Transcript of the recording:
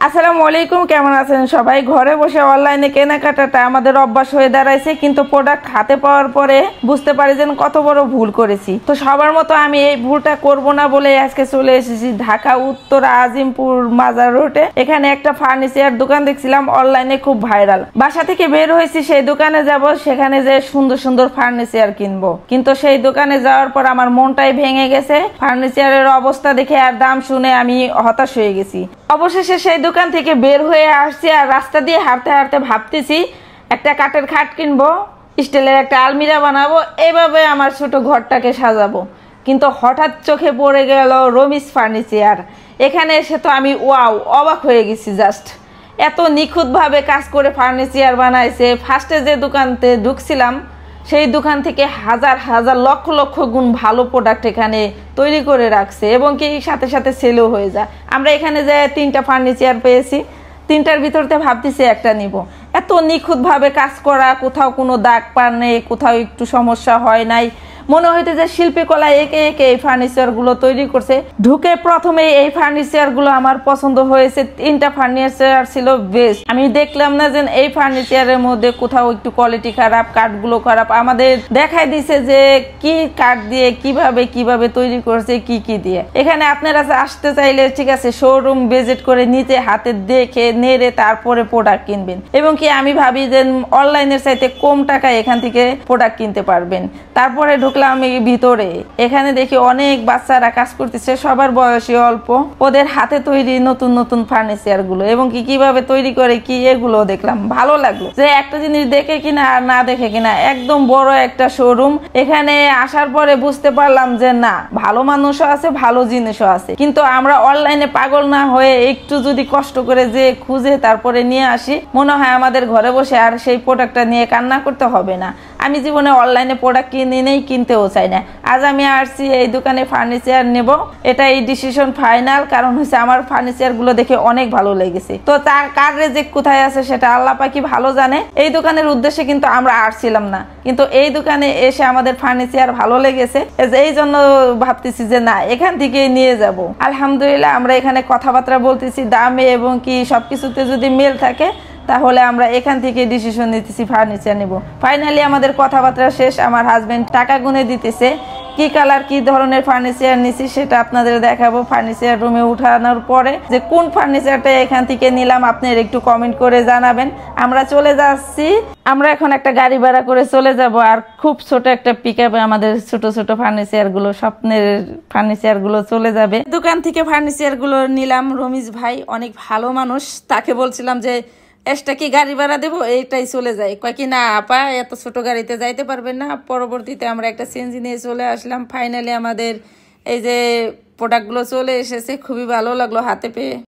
আসসালামু আলাইকুম, কেমন আছেন সবাই? ঘরে বসে অনলাইনে কেনাকাটাটা আমাদের অভ্যাস হয়ে দাঁড়াইছে, কিন্তু প্রোডাক্ট হাতে পাওয়ার পরে বুঝতে পারি যে কত বড় ভুল করেছি। তো সবার মতো আমি এই ভুলটা করব না বলে আজকে চলে এসেছি ঢাকা উত্তর আজিমপুর মাজার রোডে। এখানে একটা ফার্নিচার দোকান দেখছিলাম, অনলাইনে খুব ভাইরাল। বাসা থেকে বের হয়েছি, সেই দোকানে যাব, সেখানে যে সুন্দর সুন্দর ফার্নিচার কিনবো। কিন্তু সেই দোকানে যাওয়ার পর আমার মনটাই ভেঙে গেছে। ফার্নিচারের অবস্থা দেখে আর দাম শুনে আমি হতাশ হয়ে গেছি। অবশেষে সেই দোকান থেকে বের হয়ে আসছি, আর রাস্তা দিয়ে হাঁটতে হাঁটতে ভাবতেছি একটা কাঠের খাট কিনবো, স্টিলের একটা আলমিরা বানাবো, এইভাবে আমার ছোট ঘরটাকে সাজাবো। কিন্তু হঠাৎ চোখে পড়ে গেল রমিজ ফার্নিচার। এখানে এসে তো আমি অবাক হয়ে গেছি। জাস্ট এত নিখুঁতভাবে কাজ করে ফার্নিচার বানাইছে। ফার্স্টে যে দোকানতে ঢুকছিলাম সেই দোকান থেকে হাজার হাজার লক্ষ লক্ষ গুণ ভালো প্রোডাক্ট এখানে তৈরি করে রাখছে, এবং কি সাথে সাথে সেলও হয়ে যায়। আমরা এখানে যে 3টা ফার্নিচার পেয়েছি, 3টার ভিতরতে ভাবতেছি একটা নিব। এত নিখুঁতভাবে কাজ করা, কোথাও কোনো দাগ পার নেই, কোথাও একটু সমস্যা হয় নাই। মনে হইতে যে শিল্পীকলা একে একে এই ফার্নিচারগুলো তৈরি করছে। ঢুকে প্রথমে এই ফার্নিচারগুলো আমার পছন্দ হয়েছে। 3টা ফার্নিচার ছিল বেস্ট। আমি দেখলাম না যে এই ফার্নিচারের মধ্যে কোথাও একটু কোয়ালিটি খারাপ, কাঠগুলো খারাপ। আমাদের দেখাই দিছে যে কি কাঠ দিয়ে কিভাবে তৈরি করছে, কি দিয়ে। এখানে আপনারা আসতে চাইলে ঠিক আছে, শোরুম ভিজিট করে নিচে হাতে দেখে নেড়ে তারপরে প্রোডাক্ট কিনবেন। এবং কি আমি ভাবি যে অনলাইনের চাইতে কম টাকায় এখান থেকে প্রোডাক্ট কিনতে পারবেন। তারপরে আমি ভিতরে এখানে দেখি অনেক বাচ্চারা কাজ করতেছে, সবার বয়সী অল্প। ওদের হাতে তৈরি নতুন নতুন ফার্নিচার গুলো, এবং কিভাবে তৈরি করে কি এগুলো দেখলাম, ভালো লাগলো। যে একটা জিনিস দেখে কিনা আর না দেখে কিনা, একদম বড় একটা শোরুম। এখানে আসার পরে বুঝতে পারলাম যে না, ভালো মানুষও আছে, ভালো জিনিসও আছে। কিন্তু আমরা অনলাইনে পাগল না হয়ে একটু যদি কষ্ট করে যে খুঁজে তারপরে নিয়ে আসি, মনে হয় আমাদের ঘরে বসে আর সেই প্রোডাক্টটা নিয়ে কান্না করতে হবে না। আমি জীবনে অনলাইনে প্রোডাক্ট কিনতেও চাই না। আজ আমি আসছি এই দোকানে ফার্নিচার নেব, এটা এই ডিসিশন ফাইনাল। কারণ হচ্ছে আমার ফার্নিচার গুলো দেখে অনেক ভালো লেগেছে। তো তার কার রেজেক্ট কোথায় আছে সেটা আল্লাহ পাকি ভালো জানে। এই দোকানের উদ্দেশ্যে কিন্তু আমরা আসছিলাম না, কিন্তু এই দোকানে এসে আমাদের ফার্নিচার ভালো লেগেছে, এই জন্য ভাবতেছি যে না, এখান থেকে নিয়ে যাব। আলহামদুলিল্লাহ, আমরা এখানে কথাবার্তা বলতেছি দামে, এবং কি সবকিছুতে যদি মেল থাকে তাহলে আমরা এখান থেকে ডিসিশন নিতেছি ফার্নিচার নেব। ফাইনালি আমাদের কথাবার্তা শেষ। আমার হাজবেন্ড টাকা গুনে দিতেছে। কি কালার কি ধরনের ফার্নিচার নিছি সেটা আপনাদের দেখাবো ফার্নিচার রুমে উঠানোর পরে। যে কোন ফার্নিচারটা এখান থেকে নিলাম আপনারা একটু কমেন্ট করে জানাবেন। আমরা চলে যাচ্ছি, আমরা এখন একটা গাড়ি ভাড়া করে চলে যাব, আর খুব ছোট একটা পিকআপে আমাদের ছোট ছোট ফার্নিচার গুলো, স্বপ্নের ফার্নিচার গুলো চলে যাবে। দোকান থেকে ফার্নিচার গুলো নিলাম। রমিজ ভাই অনেক ভালো মানুষ, তাকে বলছিলাম যে এক্সট্রা কি গাড়ি ভাড়া দেবো, এইটাই চলে যায়। কয় কি না আপা, এত ছোট গাড়িতে যাইতে পারবেন না। পরবর্তীতে আমরা একটা সিএনজি নিয়ে চলে আসলাম। ফাইনালি আমাদের এই যে প্রোডাক্টগুলো চলে এসেছে, খুবই ভালো লাগলো হাতে পেয়ে।